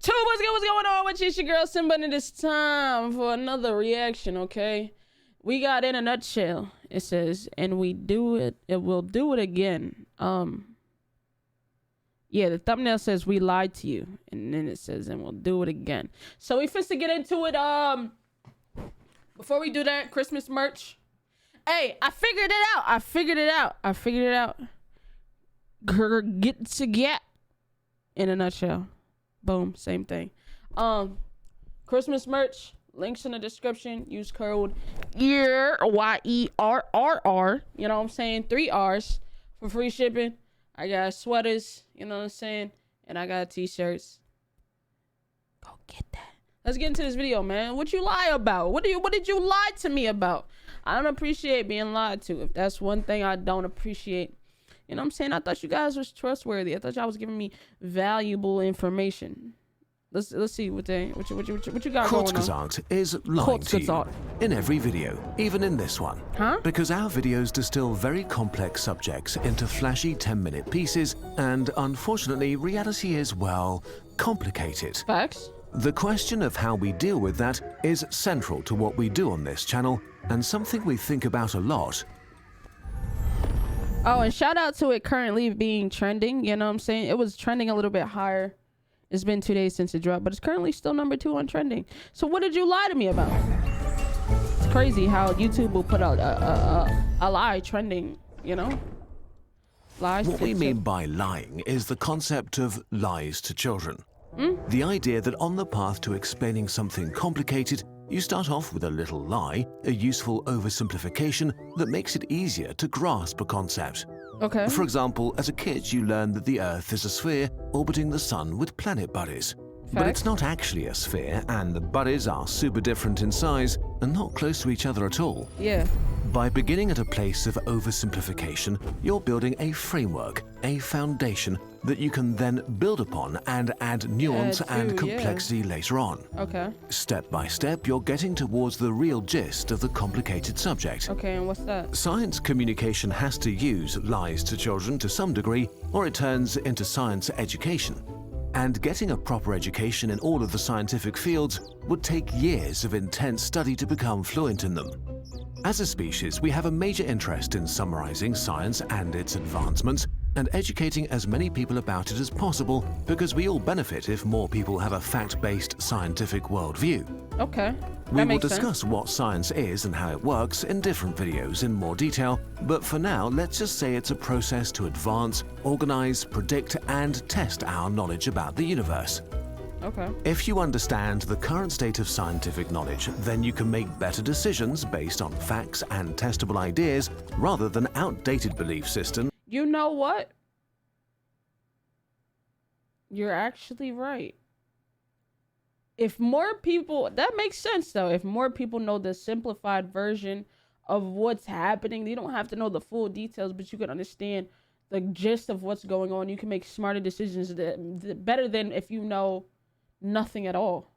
YouTube, what's good? What's going on with you? It's your girl Simba, and it's time for another reaction, okay? We got in a nutshell. It says, and we do it, we'll do it again. Yeah, the thumbnail says we lied to you, and then it says, and we'll do it again. So we finna get into it. Before we do that, Christmas merch. Hey, I figured it out. Get to get in a nutshell. Boom, same thing. Christmas merch, links in the description. Use code YERRR, YERRR, you know what I'm saying, 3 R's for free shipping. I got sweaters, you know what I'm saying, and I got t-shirts. Go get that. Let's get into this video, man. What you lie about? What did you lie to me about? I don't appreciate being lied to. If that's one thing I don't appreciate. You know what I'm saying? I thought you guys was trustworthy. I thought y'all was giving me valuable information. Let's see what you got going on. Kurzgesagt is lying to you in every video, even in this one. Huh? Because our videos distill very complex subjects into flashy 10-minute pieces, and unfortunately, reality is, well, complicated. Facts. The question of how we deal with that is central to what we do on this channel, and something we think about a lot. Oh, and shout out to it currently being trending, you know what I'm saying? It was trending a little bit higher. It's been 2 days since it dropped, but it's currently still #2 on trending. So what did you lie to me about? It's crazy how YouTube will put out a lie trending, you know? Lies. What we mean by lying is the concept of lies to children. The idea that on the path to explaining something complicated, you start off with a little lie, a useful oversimplification that makes it easier to grasp a concept. Okay. For example, as a kid, you learn that the Earth is a sphere orbiting the Sun with planet buddies. But it's not actually a sphere, and the buddies are super different in size and not close to each other at all. Yeah. By beginning at a place of oversimplification, you're building a framework, a foundation that you can then build upon and add nuance and complexity later on. Okay. Step by step, you're getting towards the real gist of the complicated subject. Okay, and what's that? Science communication has to use lies to children to some degree, or it turns into science education. And getting a proper education in all of the scientific fields would take years of intense study to become fluent in them. As a species, we have a major interest in summarizing science and its advancements and educating as many people about it as possible, because we all benefit if more people have a fact-based scientific worldview. Okay. We will discuss what science is and how it works in different videos in more detail, but for now, let's just say it's a process to advance, organize, predict, and test our knowledge about the universe. Okay. If you understand the current state of scientific knowledge, then you can make better decisions based on facts and testable ideas rather than outdated belief systems. You know what? You're actually right. If more people, that makes sense though. If more people know the simplified version of what's happening, you don't have to know the full details, but you can understand the gist of what's going on. You can make smarter decisions better than if you know nothing at all.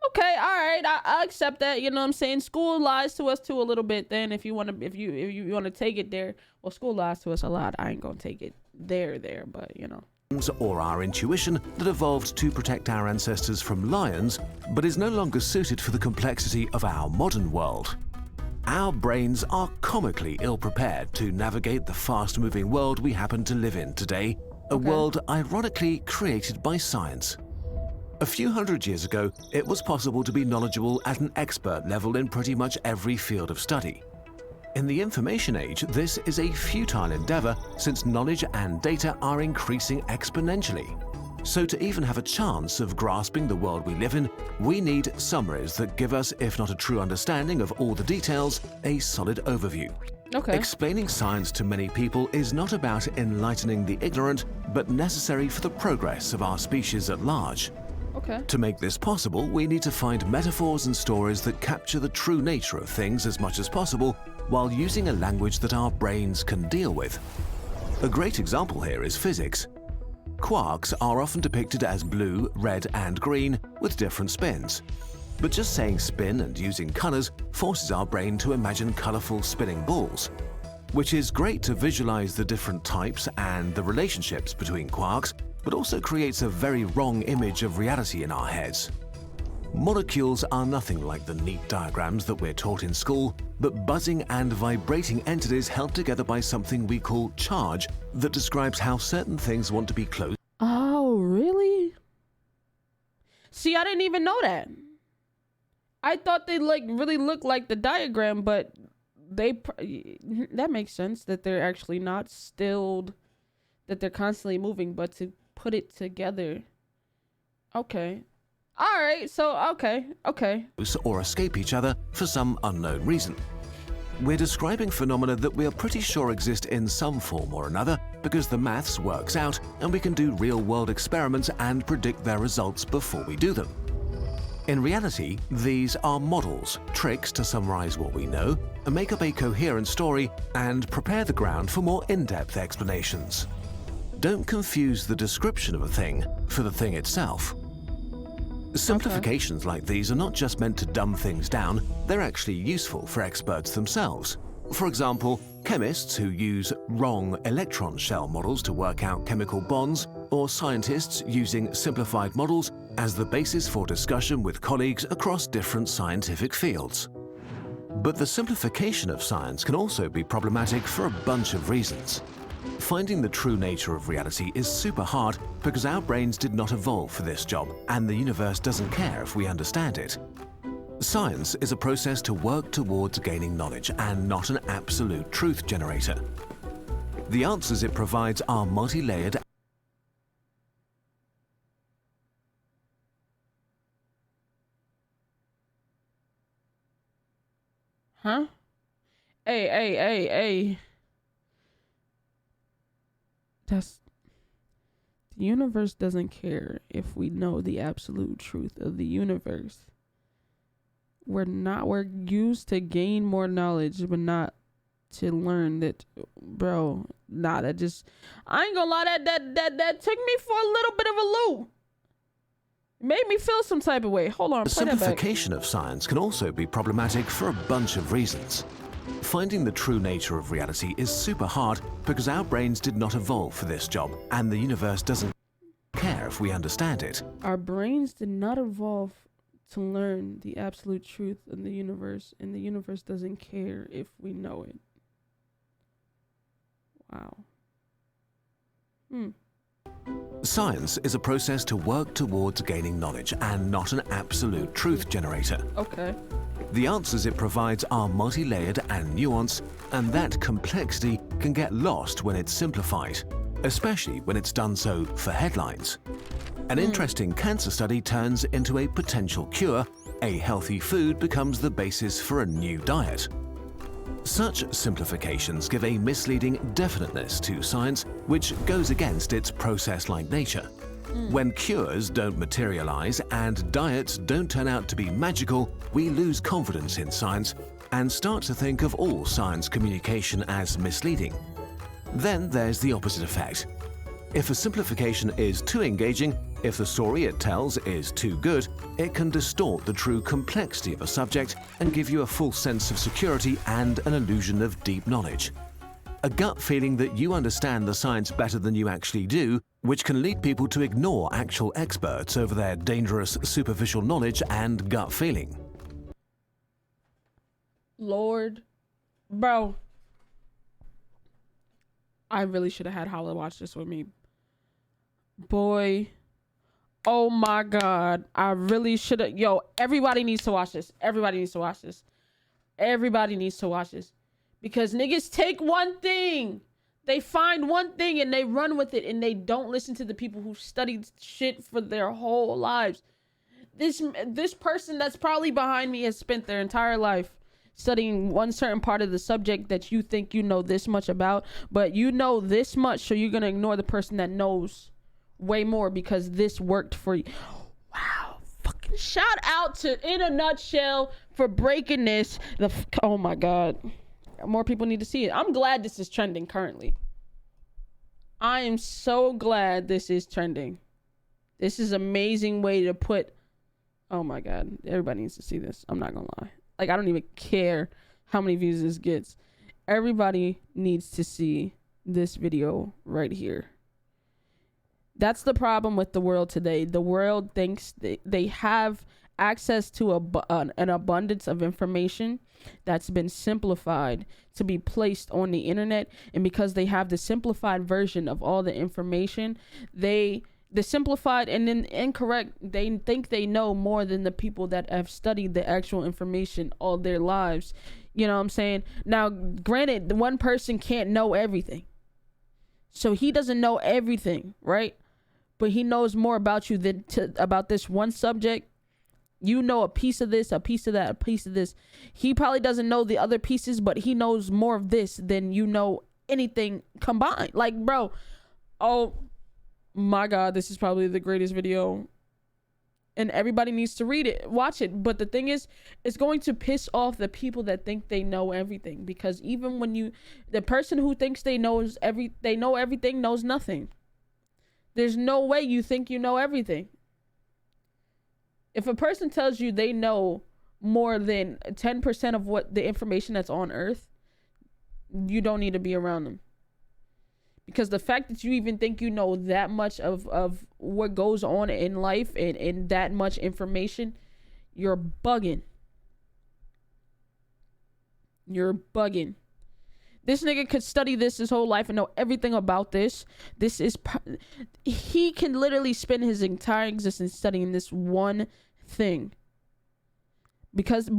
Okay, all right, I accept that. You know what I'm saying? School lies to us too a little bit. Then if you want to take it there, well, school lies to us a lot. I ain't gonna take it there, but you know. Or our intuition that evolved to protect our ancestors from lions, but is no longer suited for the complexity of our modern world. Our brains are comically ill-prepared to navigate the fast-moving world we happen to live in today, a world ironically created by science. A few hundred years ago, it was possible to be knowledgeable at an expert level in pretty much every field of study. In the information age, this is a futile endeavor since knowledge and data are increasing exponentially. So to even have a chance of grasping the world we live in, we need summaries that give us, if not a true understanding of all the details, a solid overview. Okay. Explaining science to many people is not about enlightening the ignorant, but necessary for the progress of our species at large. Okay. To make this possible, we need to find metaphors and stories that capture the true nature of things as much as possible, while using a language that our brains can deal with. A great example here is physics. Quarks are often depicted as blue, red, and green with different spins. But just saying spin and using colors forces our brain to imagine colorful spinning balls, which is great to visualize the different types and the relationships between quarks, but also creates a very wrong image of reality in our heads. Molecules are nothing like the neat diagrams that we're taught in school, but buzzing and vibrating entities held together by something we call charge that describes how certain things want to be close. Oh, really? See, I didn't even know that. I thought they like really looked like the diagram, but that makes sense that they're actually not stilled, that they're constantly moving, but to put it together. Okay. All right, so okay. Or escape each other for some unknown reason. We're describing phenomena that we are pretty sure exist in some form or another because the maths works out and we can do real-world experiments and predict their results before we do them. In reality, these are models, tricks to summarize what we know, and make up a coherent story and prepare the ground for more in-depth explanations. Don't confuse the description of a thing for the thing itself. Simplifications like these are not just meant to dumb things down, they're actually useful for experts themselves. For example, chemists who use wrong electron shell models to work out chemical bonds, or scientists using simplified models as the basis for discussion with colleagues across different scientific fields. But the simplification of science can also be problematic for a bunch of reasons. Finding the true nature of reality is super hard because our brains did not evolve for this job, and the universe doesn't care if we understand it. Science is a process to work towards gaining knowledge and not an absolute truth generator. The answers it provides are multi-layered. Huh? Hey. The universe doesn't care if we know the absolute truth of the universe. We're used to gain more knowledge, but not to learn that, bro. Nah, I ain't gonna lie, that took me for a little bit of a loop. Made me feel some type of way. Hold on, The play that back. simplification of science can also be problematic for a bunch of reasons. Finding the true nature of reality is super hard because our brains did not evolve for this job, and the universe doesn't care if we understand it. Our brains did not evolve to learn the absolute truth of the universe, and the universe doesn't care if we know it. Wow. Science is a process to work towards gaining knowledge and not an absolute truth generator. Okay. The answers it provides are multi-layered and nuanced, and that complexity can get lost when it's simplified, especially when it's done so for headlines. An interesting cancer study turns into a potential cure, a healthy food becomes the basis for a new diet. Such simplifications give a misleading definiteness to science, which goes against its process-like nature. When cures don't materialize and diets don't turn out to be magical, we lose confidence in science and start to think of all science communication as misleading. Then there's the opposite effect. If a simplification is too engaging, if the story it tells is too good, it can distort the true complexity of a subject and give you a false sense of security and an illusion of deep knowledge. A gut feeling that you understand the science better than you actually do, which can lead people to ignore actual experts over their dangerous superficial knowledge and gut feeling. Lord. Bro. I really should have had Holla watch this with me. Boy. Oh my God. I really should have. Yo, everybody needs to watch this. Everybody needs to watch this. Everybody needs to watch this. Because niggas take one thing. They find one thing and they run with it and they don't listen to the people who studied shit for their whole lives. This person that's probably behind me has spent their entire life studying one certain part of the subject that you think you know this much about, but you know this much, so you're gonna ignore the person that knows way more because this worked for you. Wow. Fucking shout out to In a Nutshell for breaking this. Oh my God. More people need to see it. I'm glad this is trending currently. I am so glad this is trending. This is an amazing way to put... Oh my God. Everybody needs to see this. I'm not gonna lie. Like, I don't even care how many views this gets. Everybody needs to see this video right here. That's the problem with the world today. The world thinks they have access to an abundance of information that's been simplified to be placed on the internet, and because they have the simplified version of all the information, the simplified and then incorrect, they think they know more than the people that have studied the actual information all their lives. You know what I'm saying? Now, granted, the one person can't know everything, so he doesn't know everything, right? But he knows more about you than about this one subject. You know a piece of this, a piece of that, a piece of this. He probably doesn't know the other pieces, but he knows more of this than you know anything combined. Like, bro, oh my God, this is probably the greatest video. And everybody needs to read it, watch it. But the thing is, it's going to piss off the people that think they know everything. Because even when the person who thinks they know everything knows nothing. There's no way you think you know everything. If a person tells you they know more than 10% of what the information that's on Earth, you don't need to be around them. Because the fact that you even think you know that much of what goes on in life and that much information, you're bugging. You're bugging. This nigga could study this his whole life and know everything about this. He can literally spend his entire existence studying this one thing. Because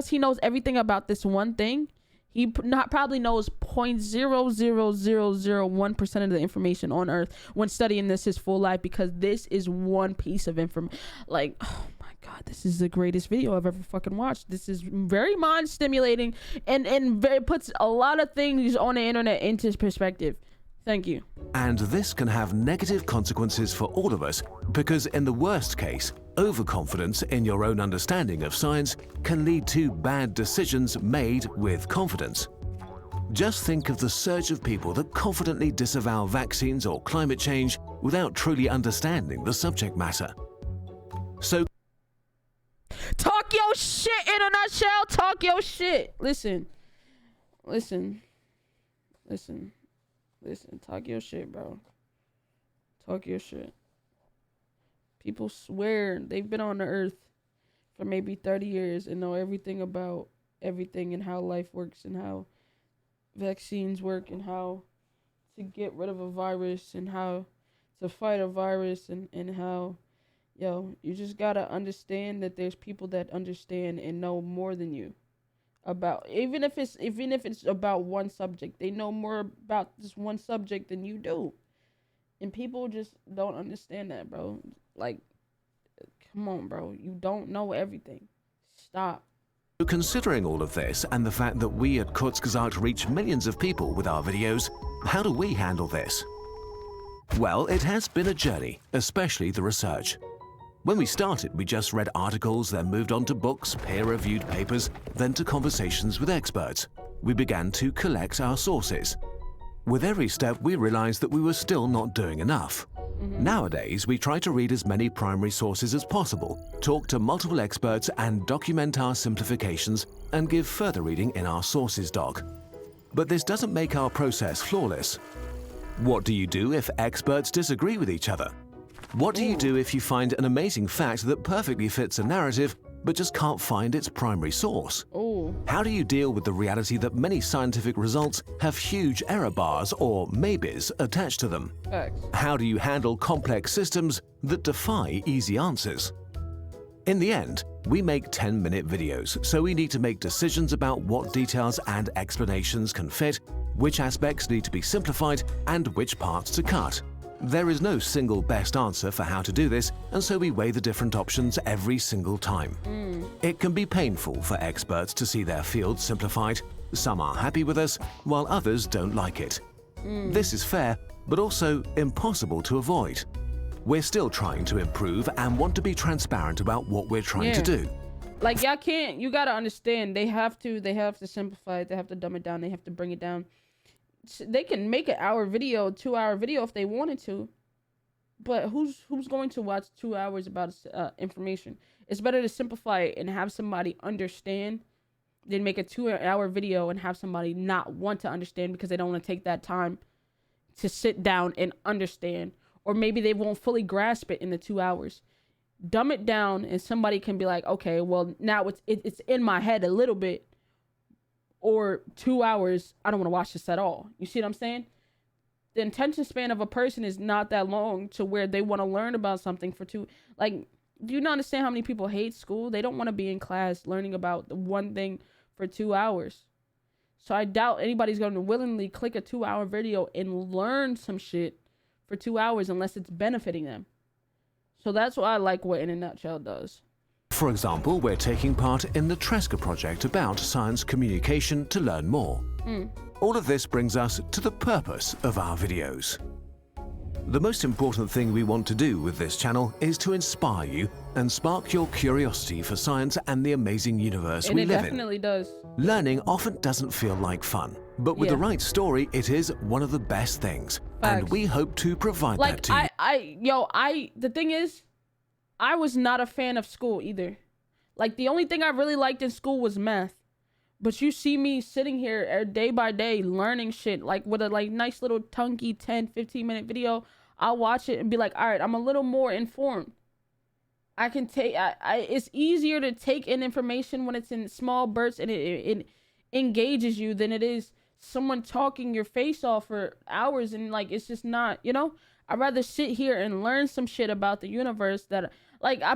he knows everything about this one thing, he probably knows 0.00001% of the information on Earth when studying this his full life, because this is one piece of information. Like, oh my God, this is the greatest video I've ever fucking watched. This is very mind stimulating and it puts a lot of things on the internet into perspective. Thank you. And this can have negative consequences for all of us, because in the worst case, overconfidence in your own understanding of science can lead to bad decisions made with confidence. Just think of the surge of people that confidently disavow vaccines or climate change without truly understanding the subject matter. So, talk your shit in a nutshell. Talk your shit. Listen. Talk your shit, bro. Talk your shit. People swear they've been on the earth for maybe 30 years and know everything about everything and how life works and how vaccines work and how to get rid of a virus and how to fight a virus and how, you just gotta understand that there's people that understand and know more than you about, even if it's about one subject. They know more about this one subject than you do. And people just don't understand that, bro. Like, come on, bro. You don't know everything. Stop. Considering all of this and the fact that we at Kurzgesagt reach millions of people with our videos, how do we handle this? Well, it has been a journey, especially the research. When we started, we just read articles, then moved on to books, peer-reviewed papers, then to conversations with experts. We began to collect our sources. With every step, we realized that we were still not doing enough. Nowadays, we try to read as many primary sources as possible, talk to multiple experts, and document our simplifications and give further reading in our sources doc. But this doesn't make our process flawless. What do you do if experts disagree with each other? What do you do if you find an amazing fact that perfectly fits a narrative but just can't find its primary source? How do you deal with the reality that many scientific results have huge error bars or maybes attached to them? How do you handle complex systems that defy easy answers? In the end, we make 10-minute videos, so we need to make decisions about what details and explanations can fit, which aspects need to be simplified, and which parts to cut. There is no single best answer for how to do this, and so we weigh the different options every single time. It can be painful for experts to see their field simplified. Some are happy with us, while others don't like it. This is fair, but also impossible to avoid. We're still trying to improve and want to be transparent about what we're trying to do. Like, you gotta understand, they have to simplify it, they have to dumb it down, they have to bring it down. They can make an hour video, 2-hour video if they wanted to, but who's going to watch 2 hours about information? It's better to simplify it and have somebody understand than make a 2-hour video and have somebody not want to understand because they don't want to take that time to sit down and understand, or maybe they won't fully grasp it in the 2 hours. Dumb it down, and somebody can be like, okay, well, now it's in my head a little bit, or 2 hours, I don't want to watch this at all. You see what I'm saying? The attention span of a person is not that long to where they want to learn about something for like, do you not understand how many people hate school? They don't want to be in class learning about the one thing for 2 hours. So I doubt anybody's going to willingly click a 2-hour video and learn some shit for 2 hours unless it's benefiting them. So that's why I like what In a Nutshell does. For example, we're taking part in the Tresca project about science communication to learn more. All of this brings us to the purpose of our videos. The most important thing we want to do with this channel is to inspire you and spark your curiosity for science and the amazing universe we live in. And it definitely does. Learning often doesn't feel like fun, but with the right story, it is one of the best things. Facts. And we hope to provide that to you. The thing is, I was not a fan of school either. Like, the only thing I really liked in school was math. But you see me sitting here day by day learning shit, like with a nice little tunky 10-15 minute video. I'll watch it and be like, all right, I'm a little more informed. I can take, it's easier to take in information when it's in small bursts and it engages you than it is someone talking your face off for hours and like, it's just not, you know? I'd rather sit here and learn some shit about the universe that, like, I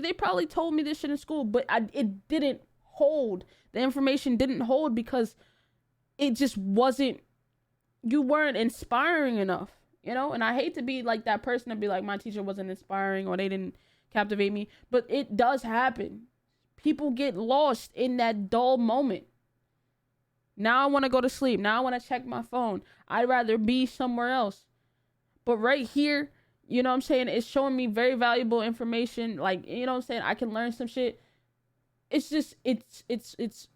they probably told me this shit in school, but it didn't hold. The information didn't hold because it just wasn't, you weren't inspiring enough, you know? And I hate to be like that person to be like, my teacher wasn't inspiring or they didn't captivate me, but it does happen. People get lost in that dull moment. Now I want to go to sleep. Now I want to check my phone. I'd rather be somewhere else. But right here, you know what I'm saying? It's showing me very valuable information. Like, you know what I'm saying? I can learn some shit. It's just, it's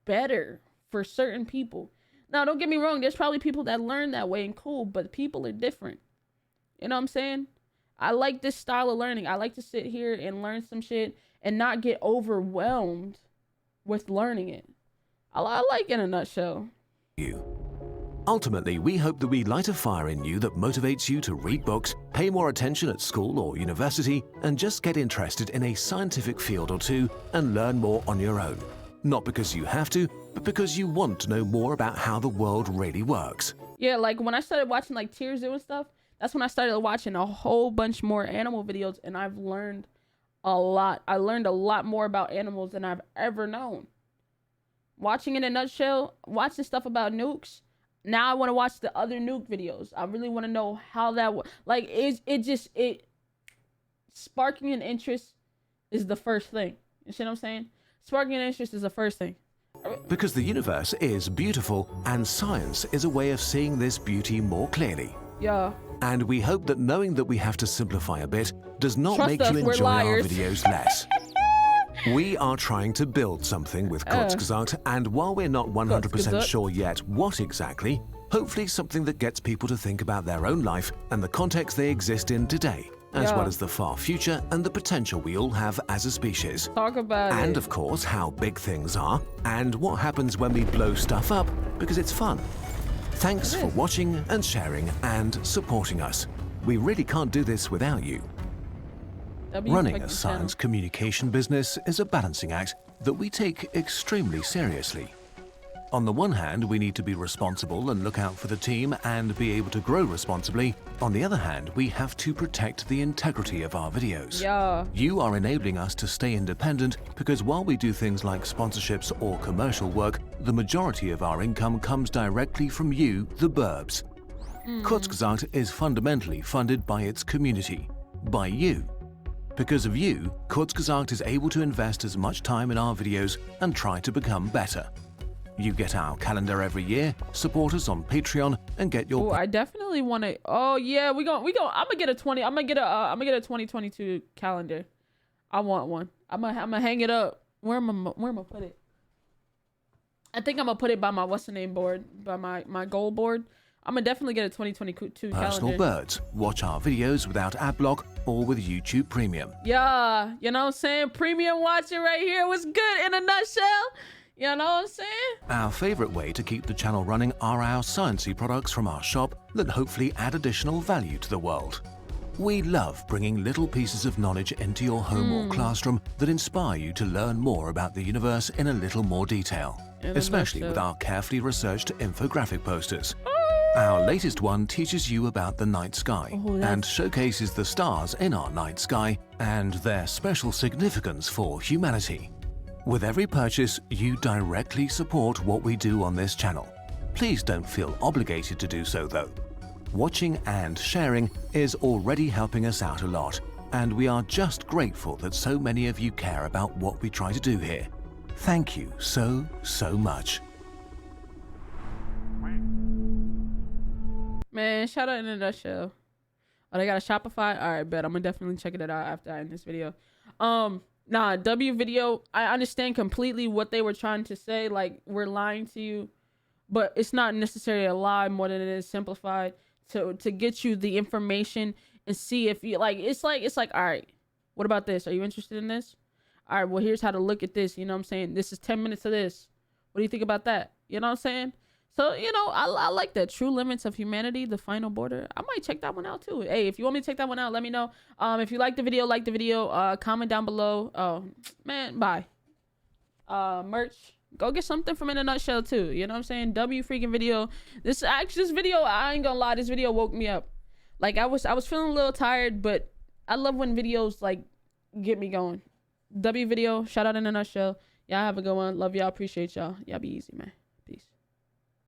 better for certain people. Now, don't get me wrong. There's probably people that learn that way and cool, but people are different. You know what I'm saying? I like this style of learning. I like to sit here and learn some shit and not get overwhelmed with learning it. I like In a Nutshell. Ultimately, we hope that we light a fire in you that motivates you to read books, pay more attention at school or university, and just get interested in a scientific field or two and learn more on your own. Not because you have to, but because you want to know more about how the world really works. Yeah, like when I started watching like Tears and stuff, that's when I started watching a whole bunch more animal videos, and I've learned a lot. I learned a lot more about animals than I've ever known. Watching In a Nutshell, watching stuff about nukes. Now I want to watch the other nuke videos. I really want to know how that like it sparking an interest is the first thing. You see what I'm saying? Sparking an interest is the first thing. Because the universe is beautiful and science is a way of seeing this beauty more clearly. Yeah. And we hope that knowing that we have to simplify a bit does not Trust make us, you we're enjoy our liars. videos less. We are trying to build something with Kurzgesagt, and while we're not 100% sure yet what exactly, hopefully something that gets people to think about their own life and the context they exist in today, as well as the far future and the potential we all have as a species. Talk about it. And of course, how big things are, and what happens when we blow stuff up, because it's fun. Thanks for watching and sharing and supporting us. We really can't do this without you. Running a science communication business is a balancing act that we take extremely seriously. On the one hand, we need to be responsible and look out for the team and be able to grow responsibly. On the other hand, we have to protect the integrity of our videos. Yeah. You are enabling us to stay independent because while we do things like sponsorships or commercial work, the majority of our income comes directly from you, the burbs. Kurzgesagt is fundamentally funded by its community, by you. Because of you, Kurzgesagt is able to invest as much time in our videos and try to become better. You get our calendar every year, support us on Patreon, and get your. Oh, I definitely want to. Oh yeah, we go. I'm gonna get a 2022 calendar. I want one. I'm gonna hang it up. Where am I gonna put it? I think I'm gonna put it by my what's the name board, by my goal board. I'm gonna definitely get a 2022 Personal calendar. birds. Watch our videos without ad block or with YouTube Premium. Yeah, you know what I'm saying? Premium watching right here was good In a Nutshell. You know what I'm saying? Our favorite way to keep the channel running are our sciencey products from our shop that hopefully add additional value to the world. We love bringing little pieces of knowledge into your home or classroom that inspire you to learn more about the universe in a little more detail, especially with our carefully researched infographic posters. Our latest one teaches you about the night sky and showcases the stars in our night sky and their special significance for humanity. With every purchase, you directly support what we do on this channel. Please don't feel obligated to do so though. Watching and sharing is already helping us out a lot, and we are just grateful that so many of you care about what we try to do here. Thank you so much. Man, shout out in a nutshell. Oh, they got a Shopify? All right, bet. I'm gonna definitely check it out after I end this video. Nah, W video, I understand completely what they were trying to say. Like, we're lying to you, but it's not necessarily a lie more than it is simplified to get you the information and see if you like, it's like, all right, what about this? Are you interested in this? All right, well, here's how to look at this. You know what I'm saying? This is 10 minutes of this. What do you think about that? You know what I'm saying? So, you know, I like that. True Limits of Humanity, The Final Border. I might check that one out too. Hey, if you want me to check that one out, let me know. If you like the video, comment down below. Oh, man, bye. Merch. Go get something from In a Nutshell too. You know what I'm saying? W freaking video. This video, I ain't gonna lie, this video woke me up. Like, I was feeling a little tired, but I love when videos like get me going. W video, shout out In a Nutshell. Y'all have a good one. Love y'all. Appreciate y'all. Y'all be easy, man.